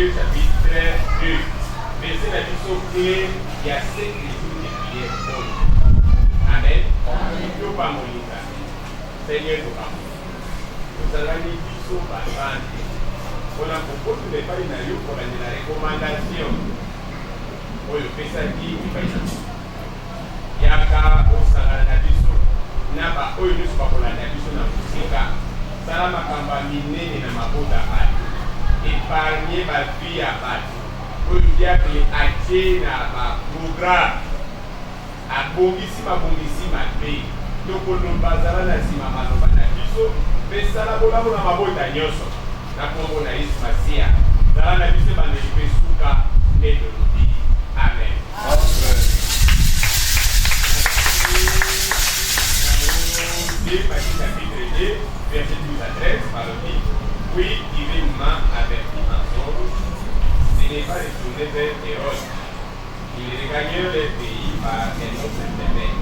Hébreux chapitre 2. Verset la mission clé, il y a 7 jours de prière. Amen. Nous pas mourir. Seigneur, nous pas mourir. Nous allons dire qu'ils sont pas vendus. On a beaucoup de pas une ailleurs pour la recommandation. On le fait ça qui est pas une. Yaka au salaire d'habitation. N'a pas eu nous pas pour la d'habitation dans le Sika. Salama kamba minene na maboda hadi. Épargner ma vie à bâti. Pour dire que atie na ma programme. Abongisi ma paix. Donc on ne bazala na sima maloba na biso. Mais ça la bola na maboda nyoso. Na kombo na Yesu Masia. Zala na biso ba nelipe suka et de l'odi. Amen. Matthieu chapitre 2, verset 12 à 13, parle dit, oui, divinement averti en sorte, ce n'est pas retourné vers Hérode. Il regagnait le pays par un autre chemin.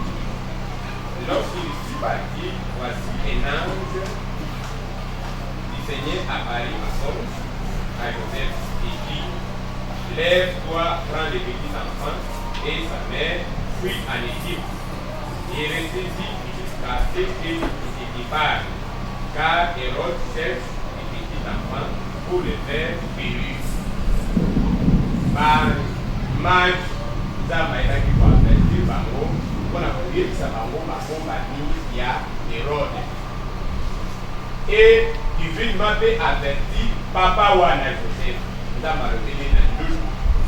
Lorsqu'il fut parti, voici un ange du Seigneur apparut à Saul, à Joseph, et dit, lève-toi, prends les petits enfants et sa mère, fuis en Égypte. Et restez-y jusqu'à ce qu'il départ, car Hérode cherche les petits enfants pour les faire périr. Par match, Zama est qui va avertir Bango, on a dit que ça va il y a Hérode. Et divinement averti Papa Wana Joseph, Zama le deux,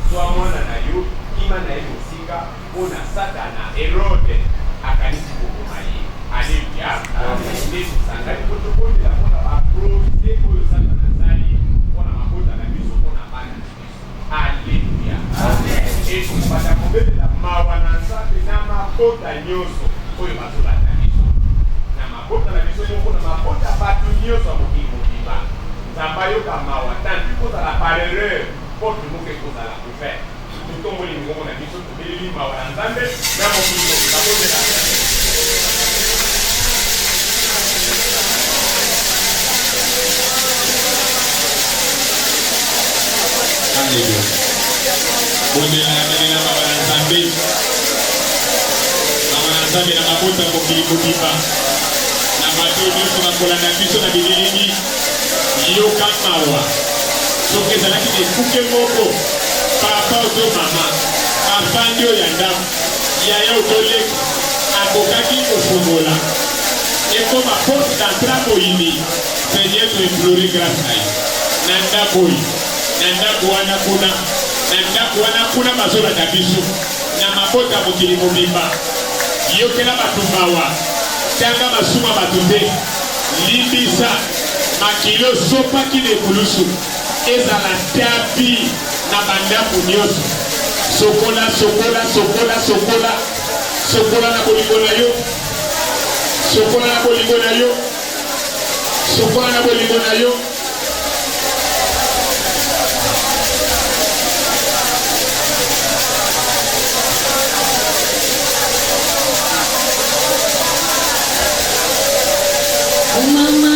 soit moi Nanayo, Imana et Mosika, on a Satana, Hérode. Akanisi kukumaye. Alléluia. Amen. Sangani protokoli la mona approche oyo Satana zali pona mabota na biso pona bana na biso. Alléluia. Amen. Et kupata kombele la mawa na nzambe na mabota nyonso oyo bazola na biso. Na mabota na biso moko na mabota bato nyonso mokili mobimba. Nzamba yoka mawa tanti kozala par erreur porte moke kozala couvert. Tout le monde est biso tobeleli mawa na nzambe na mokili mobimba kozela. Alléluia. Bondela na belela mawa na nzambe. Mawa na nzambe na mabota mokili mobimba. Na bato nyonso bakolanda biso na bilelini yoka mawa. Soki ezalaki na ekuke moko papa oto mama afandi oyo ya ndako yaya otoleki akokaki kofungola ekoma porte d'entrée boyini Seigneur to implore grâce na ye na ndako oyo na ndako wana kuna bazolanda biso na mabota mokili mobimba yokela bato mawa tanga masumu ya bato te limbisa makili osopaki na ekulusu ezala tabi na bandako nyonso sokola na bolingo na yo sokola na bolingo na yo Mama,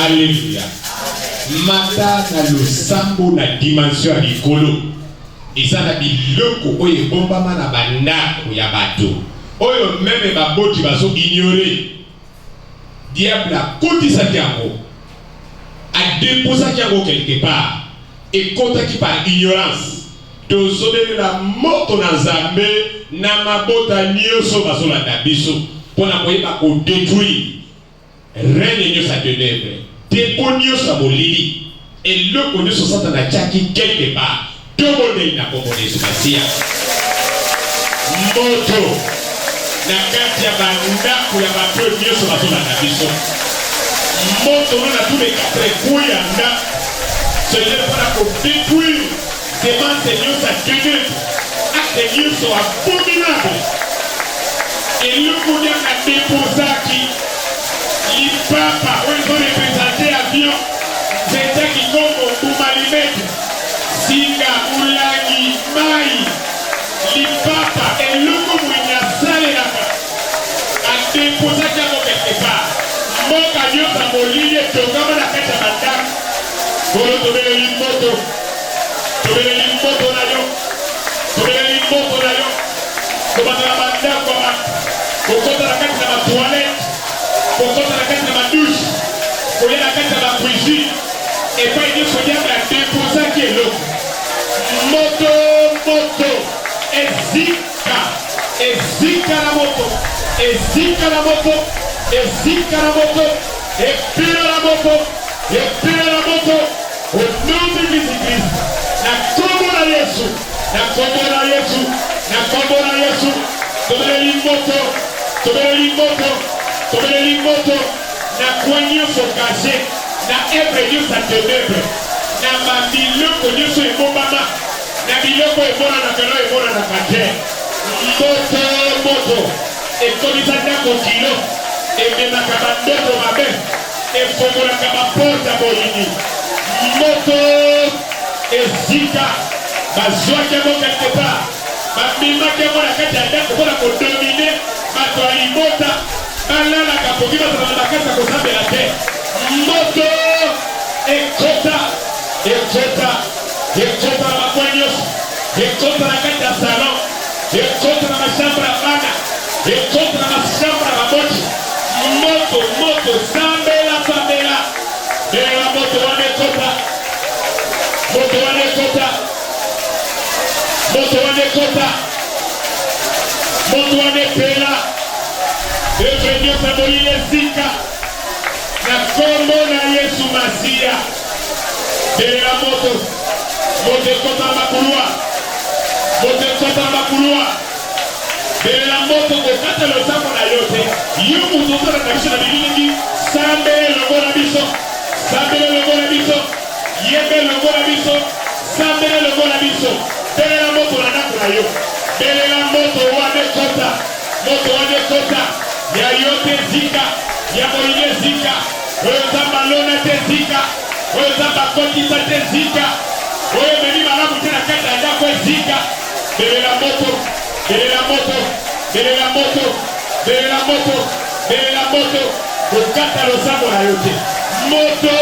Alléluia. Mata na losambo na dimension ya likolo. Isa na biloko oyo ebombama na bandako ya bato. Oyo meme baboti baso ignorer. Diable a kotisaki yango. A déposaki yango quelque part. Et kotaki par ignorance. Tozobeli la moto na Nzambe na mabota nyonso bazolanda biso mpona koyeba kodétruire règne nyonso ya ténèbre, tempo nyonso ya molili, eloko nyonso Satana atiaki quelque part. Tobondeli na kombo na Yesu Masiya. Moto na kati ya bandako ya bato nyonso bazolanda biso. Moto na tous les quatre coins ya ndako. C'est mpona kodétruire demande Dieu sa ténèbre, acte Dieu soit abominable. Et le monde a déposé qui, il papa, où ils ont représenté avion, c'était qui comme au Boumalimètre, Singa, Oulagi, Maï, il papa, et le monde il y a salé a déposé qui a quelque part. Mon camion a molli et tout comme la fête à madame, pour le tomber une moto. Tobele limboto na yo. Kobata na bandako ba. Kokota na kati na ma toilette. Kokota na kati na ma douche. Koya na kati na ma cuisine. Et pas une sonia na déposa qui est là. Moto. Ezika la moto. Et pire la moto. Au nom de Jésus-Christ. Na kombo na Yesu. Tobele limoto. Na kwenye fokaze. Na ebre nyonso ya ténèbre. Na mabiloko nyonso ebombama. Na biloko ebona na kelo ebona na kate. Moto. Ekomisa ndako kilo. Ememaka bandoto mabe. Efongolaka baporta bolini. Moto. Ezika, bazwaki yango quelque part, babimaki yango na kati ya ndako mpona kodomine bato ya libota, balalaka koki bazala na bakati ya kosambela te. Moto ekota na bakwa nyonso, ekota na kati ya salon, ekota na machambre ya bana, ekota na machambre ya baboti. Moto, sambela, belela moto wana ekota. Moto wane pela. Evenyo sabori ezika. Na kombo na Yesu Masiya. Belela moto ekota makulua. Belela moto kokata losambo na yote. Yo mutu na kabisa na bilingi. Sambele longo na biso. Yebe longo na biso, sambele longo na biso. Belela moto na ndako na yo. Belela moto wane kota. Ya yote zika, ya moline zika. Oyo zamba lona te zika. Oyo zamba kotisa te zika. Oyo meni malamu tena kata ya ndako zika. Belela moto. Kokata losambo na yote. Moto.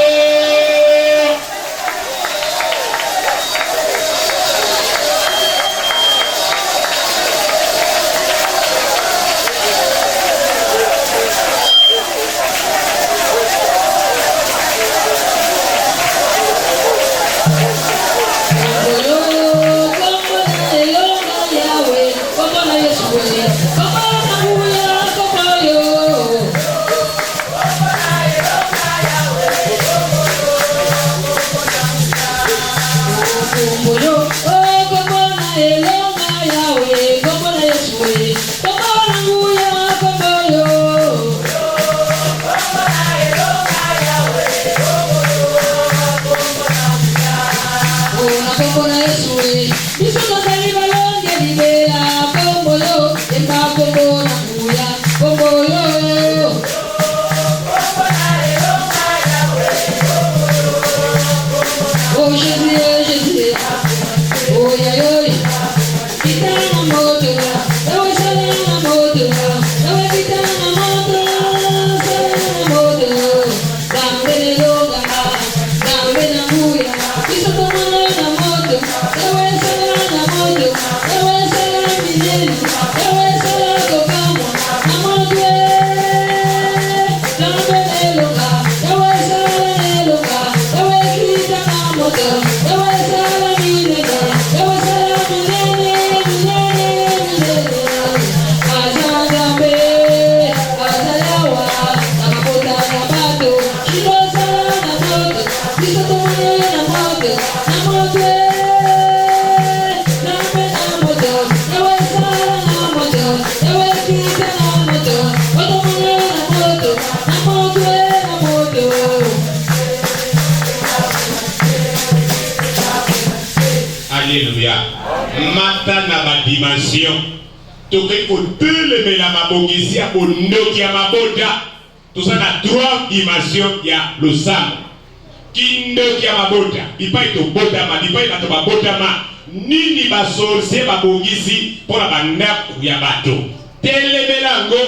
Alléluia. Mata na ba dimension. Toke ko teleme la mabongisi ya bondoki ya mabota. Toza na 3 dimension ya losambo. Kindoki ya mabota. Ipai to botama, ipai bato ba botama. Nini ba sorcier ba bongisi pona bandaku ya bato. Teleme lango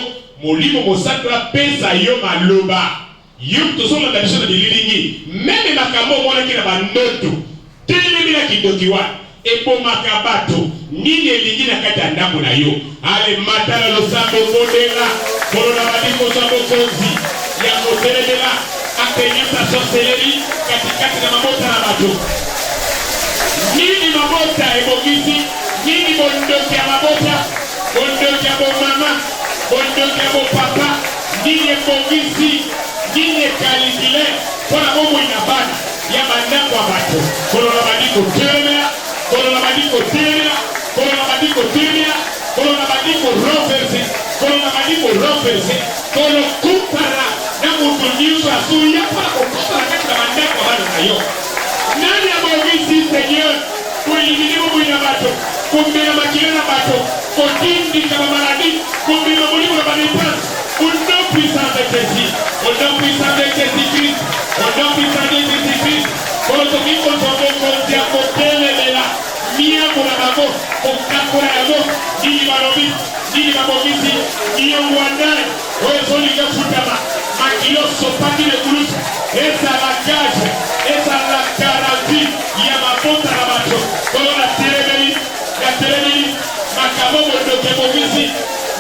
molimo mosantu la pesa yo maloba. Yo tozoma na biso na bililingi. Meme makambo mwana kina bandoto. Teleme la kindoki wa. Epo makabato. Nini elingi na kati ya ndako na yo. Ale matala losambo kodela. Korona badiko sambo konzi. Ya motelela. Akenyata sorcellerie. Katikati na mabota na bato. Nini mabota ebogisi. Nini bondoki ya mabota. Bondoki ya bo mama. Bondoki ya bo papa. Nini ebogisi. Nini kalidile. Kona momo inabana. Ya bandako wa bato. Korona badiko telemea. Korona badiko telemea. Korona badiko telemea. Korona badiko renverse. Korona badiko renverse. Kono kupara. Na mutu nyuso asuya. Kona kukupara kati na bandako wa bato na yo. Nani abogisi Seigneur. Kuilimilimu mwina bato. Kumbina makilena bato. Kotindi kama maradi. Kumbina mulimu na banipans. Au nom puissant de Jésus. Au nom puissant de Jésus-Christ. Au nom puissant de Jésus-Christ. Kono kiko somo konti ya kotele lela. Mia kuna babo. Kokakura yago. Nini marobi. Nini mabogisi. Niyo mwanai. Oye soli ya futama. Makilo sopati le kulus. Esa la cage. Esa la garantie. Ya mabota na bato. Kono la telemeli. La telemeli. Makabo mondoke bogisi.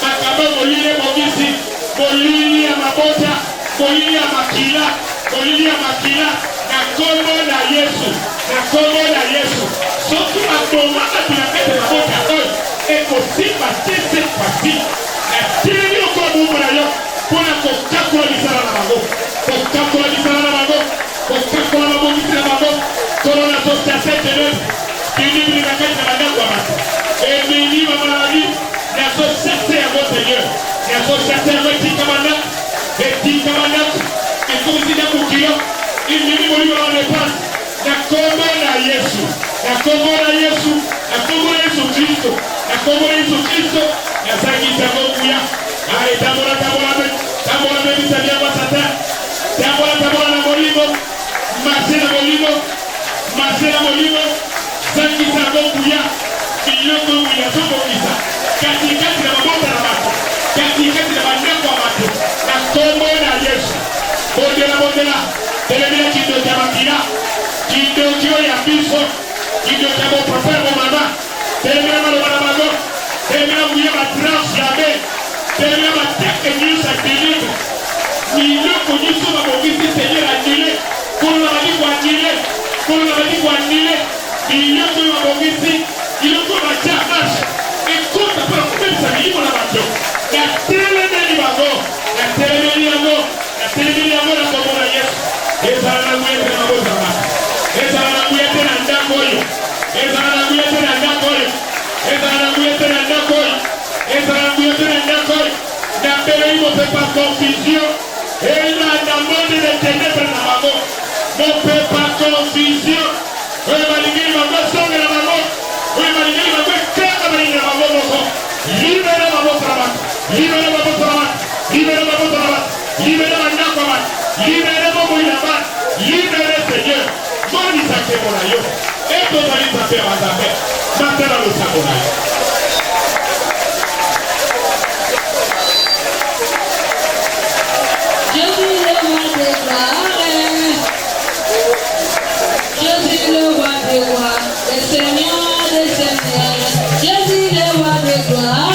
Makabo molile bogisi. Bolili ya mabota. Bolili ya makila. Bolili ya makila. Na kombo na Yesu. Na kombo na Yesu. Soki aboma atunakete mabota. Oy. Eko simba tese pasi. Na tini oko mungu na yo. Pona kokakula misala na mago. Kokakula misala na mago. Kokakula mabogisi na mago. Korona sosia sete neuf. Kini na kete na mandaku wa mato. Emini mamalagi. Na société à votre Seigneur. La société à votre Tikamanak. Et Tikamanak. Et comme si d'un bouquillon. Il n'y a pas de dépense. La commune à Jésus. La commune à Jésus. La commune à Jésus Christ. La commune à Jésus Christ. La sangi s'agouya. Allez, tabola, tabola, tabola, tabola, tabola, tabola, tabola, na molimo. Marché na molimo. Marché na molimo. Sangi s'agouya. Biloko ya soko kisa. Katikati na mabota na bato. Katikati na bandeko wa bato. Na kombo na Yesu. Bondela bondela. Telemea kido cha makila. Kido kio ya biso. Kido cha bo papa bo mama. Telemea maloba na mago. Telemea mouye ma transflamme. Telemea ma teke nyusa delibre. Miloko nyuso mabogisi Seigneur annulé. Kono na badiko annulé. Kono na badiko annulé. Miloko mabogisi. Iloko macha marche. Écoute, pour couper sa vie, mon aventure. La téléménie va go. La téléménie va go. La téléménie va go, la combo la yes. Et ça la mouette na go sama. Et ça la mouette na ndakoyo. Et ça la mouette na ndakoyo. Et ça la mouette na ndakoyo. Et ça la mouette na ndakoyo. Na pele il ne fait pas confusion. Et il a dans le monde des ténèbres na mago. Ne fait pas confusion. Oui, malgré ma go songe na mago. Oui, malgré ma go libérez ma votre rabat, libérez ma votre rabat, libérez ma votre rabat, libérez ma nakomat, libérez mon mouinabat, libérez Seigneur, mon isake mon ayo, et ton ali tapé à tapé, maintenant le sabonayo. Je suis le roi des gloires, je suis le roi des rois, le Seigneur des seigneurs, je suis le roi des gloires.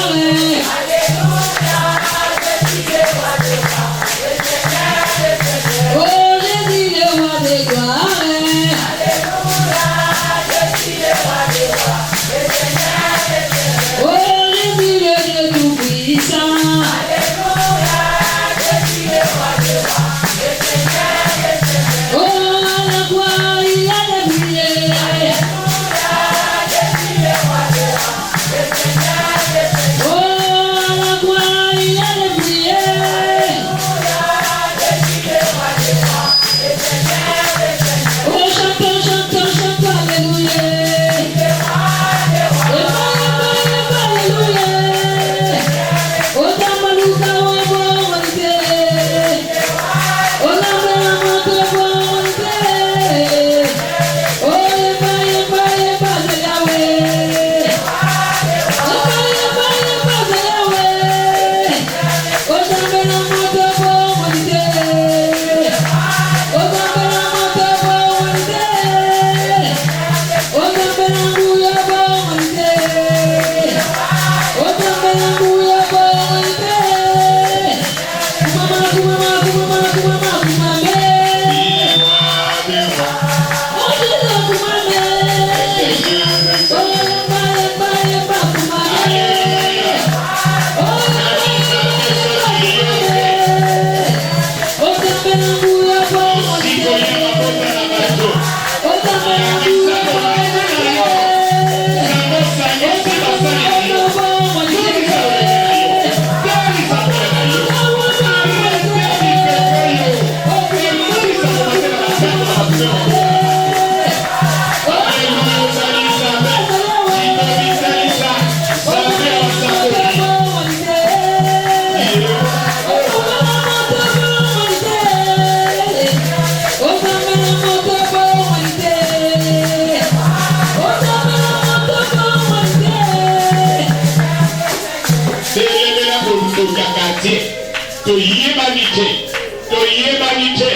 yebanite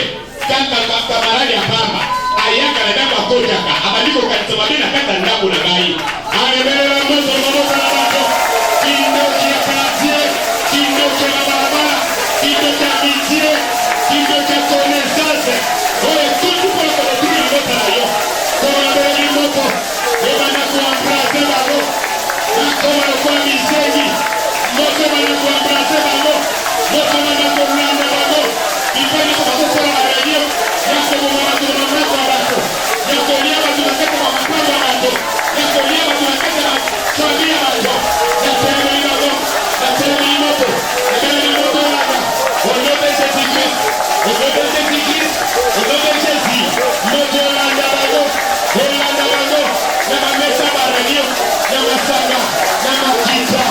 kaka marali ya mama ayaka na ndako akojaka abaliko kanisa babina kata ndako na ngai arebelela moto moto na bato kindo kia quartier kindo kia barabara kindo kia amitié kindo kia connaissance oye tutu kwa kutuli moto na yo kwa beli moto ebana kuambraze babo nakoma kwa misengi moto bana kuambraze babo moto bana kuambraze babo ifanye kwa sababu ya radio yako mama watu mamlaka wa watu yako liaba tunakata kwa mpango wa watu yako liaba tunakata na familia watu na tena moto na tena moto wala wote sisi moto landa bago na mamesa baradio na masanga na makita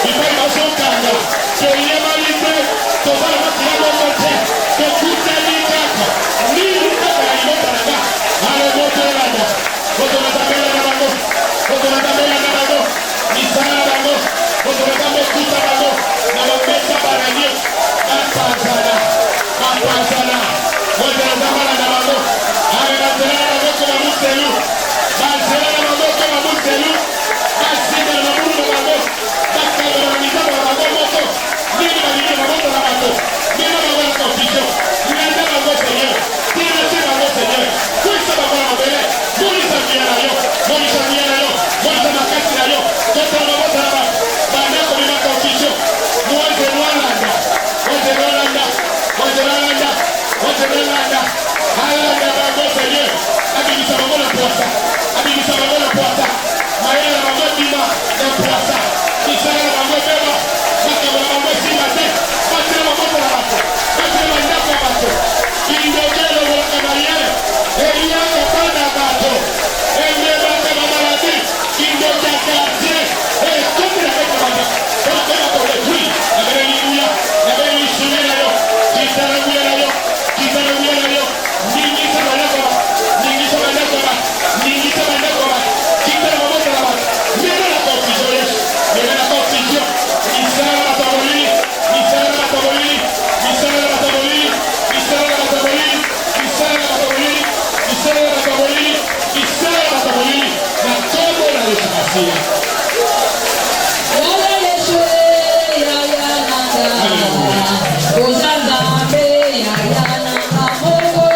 ifanye masokanga kile malite tofala makiamo mote kukuta nikaka nini kaka ilota na ale moto landa na tabela na bago ni sana bago moto na tabela kuta bago na mamesa baradio na panzana moto na tabela na bago ale na tabela na bago kwa mselu bazela na bago kwa mselu basida na bago na bago bakka na mitaba na bago moto nini balije na moto na bago nini bago na confusion nini na bago seigneur nini na bago seigneur kuisa bago na mbele moni samia na yo moni makasi na yo moto na bago na bago bana ko na confusion moze Rwanda hala bago seigneur abibisa bago na poasa mayela bago bima na poasa isala bago beba bakabona bago simate batela bago na bato batela ndako bato indogelo wala kamayele elia kapanda bato emeba kama maladi indoka kaje kote na kama bato kote na kole tui haleluya nabeli shimela yo kitara yo ningi sana ndako kitara bago na bato mena na confusion isala bataboli na tobo na yesu Wala Yesu ya nanga Uzangambe ya nanga Mungu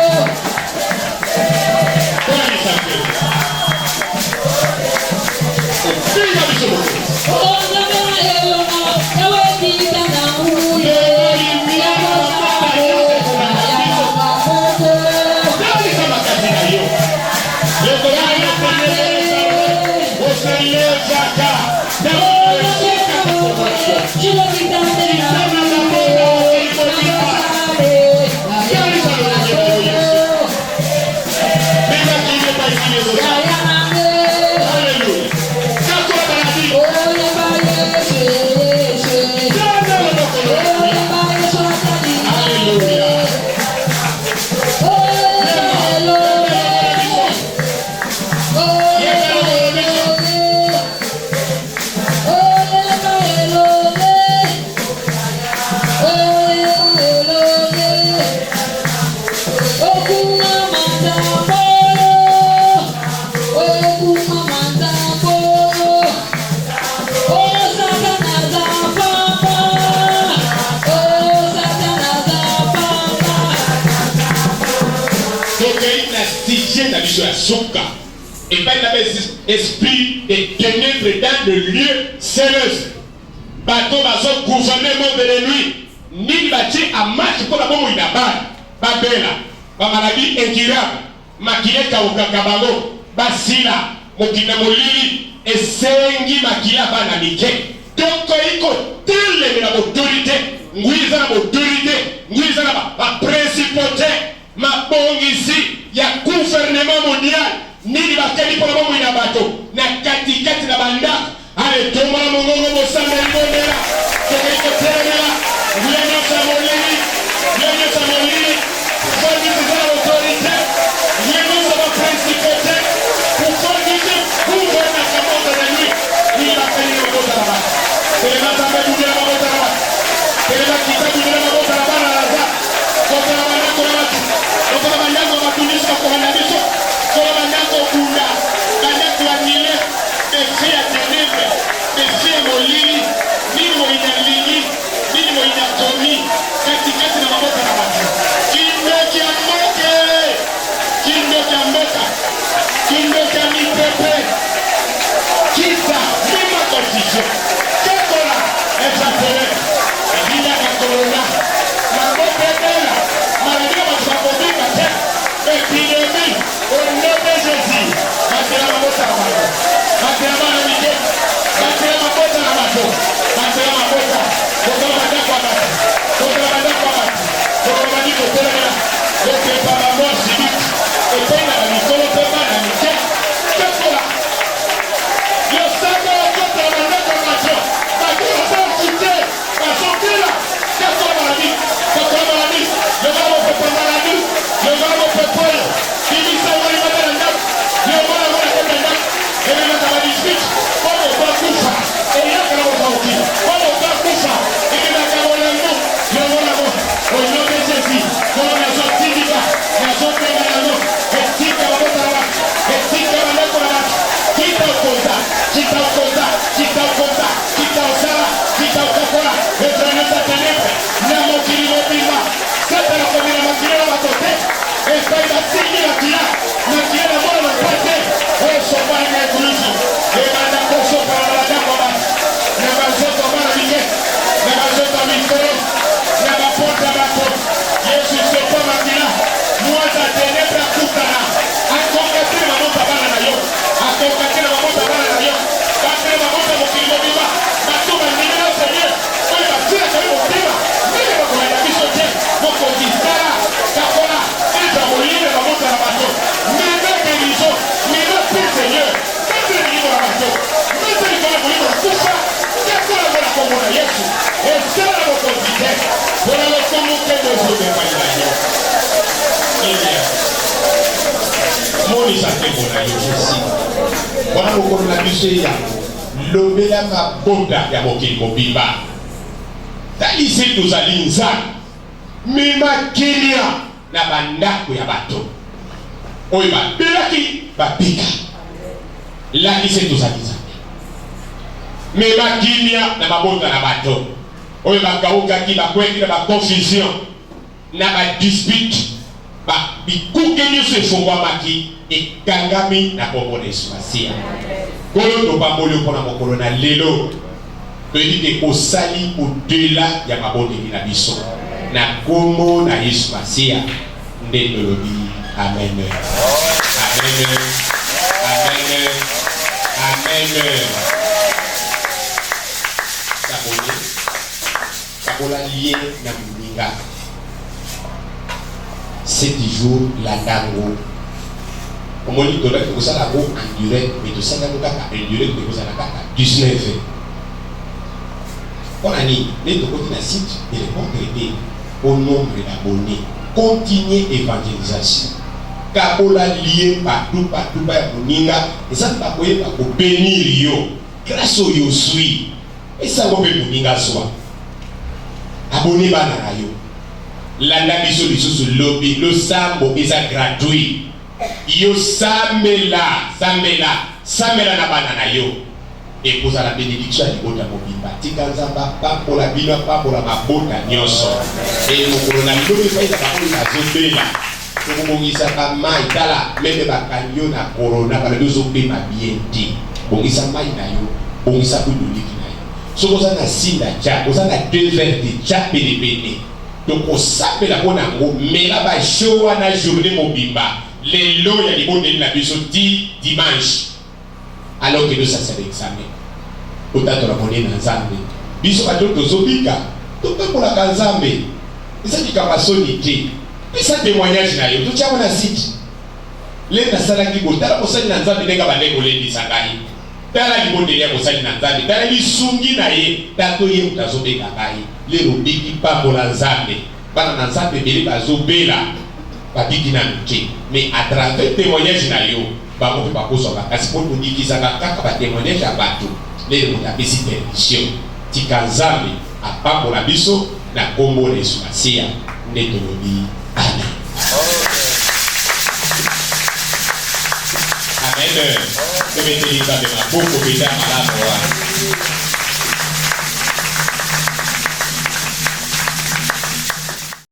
et pas l'esprit de ténèbres dans le lieu céleste. Bateau bazo gouvernement de nuit. Ni bâti à marche pour la bombe inabad. Babela, bamaladi incurable, makile kabango, basila, mokina molili, et sengi makila bana mike. Donc iko telle la autorité, nguiza la autorité, nguiza la principauté, ma bongisi, ya gouvernement mondial. Nini bakeli pour la bombe inabato, na katikati na banda, ale toma mongongo mosamba libondela, iko telle Viens Samolini, pour dire l'autorité, viens la principauté, pour dire pour la commande de lui, il a fait le mot de la base. C'est le matin de la mot de la base. C'est le matin de la mot de la base. epai basengi na kila na mwana na pate oyo sopana na ekulusu ebanda kosopa na baladaku ya basi na bazoto bana mike na bazoto mikolo na bapota bato Yesu sopa makila mwaza tenebre akutana akokatele mamota bana na yo akokatele mamota bana na yo bakele mamota mokili mobimba bato bandimi na Seigneur oyo batila kali motema ndenge bakolanda biso te mokonzi sala kakola eza molinde mamota na bato meme berizo meme pe Seigneur meme libo na bato meme likolo molimo na kufa kakola bona kombo na Yesu esala na mokonzi te mpona lokomo te bozobembai na yo monisa tembo na yo Jésus wana mokolo na biso yango lobela mabota ya mokili mobimba talisi tozali nzambe mema kimia na bandako ya bato oyo babelaki bapika lakisi tozali nzambe mema kimia na mabota na bato oyo bakaukaki bakweki na baconfusion na badispute bikuke nyonso efungwamaki ekangami na kombo na Yesu Masiya kolo topamboli mpona mokolo na lelo toyebi te osali odela ya mabondeli na biso na kombo na Yesu Masiya nde tolobi amen amen amen amen kabola lié na moninga 7 jours la dango omoni tolaki kosala ko enduré mais tosala kaka enduré tokosala kaka 19 mpona nini nde tokoti na site et remontrete au nombre d'abonnés continuer évangélisation kabola lié partout ya moninga eza bakoyeba kobenir yo grâce oyo oswi esango mpe moninga zwa abonné bana na yo landa biso lisusu lobi losambo eza gratuit yo sambela na bana na yo ekozala bénédiction ya libota mobimba tika nzamba pambola bino pambola mabota nyonso mokolo na lobi faizaka oyo nazobela tokobongisa bamai tala meme bakangi yo na korona balobi ozopema bien te bongisa mai na yo bongisa kudoliki na yo soki oza na sinda tya oza na 2 verres de tya penepene tokosambela mpo nango mela basho wana journée mobimba lelo ya libondeli na biso ti dimanche alors que ça c'est l'examen otatola monene na nzambe biso bato tozobika topembolaka nzambe eza likambo soni te pesa témoignage na yo totyango na site le nasalaki botala kosali na nzambe ndenge bandenge olendisa ngai tala libondeli ya kosali na nzambe tala lisungi na ye tato ye moto azobeka ngai lelo biki pambola nzambe bana na nzambe ebele bazobela babiki na mike mais à travers témoignage na yo bango mpe bakozwaka kasi mpo tondikisaka kaka batémoignage ya bato lelo moto apesi permission tika nzambe apambola biso na kombo na Yesu Masiya nde tolobi amen amen tometeli nzambe maboko peta malamu wana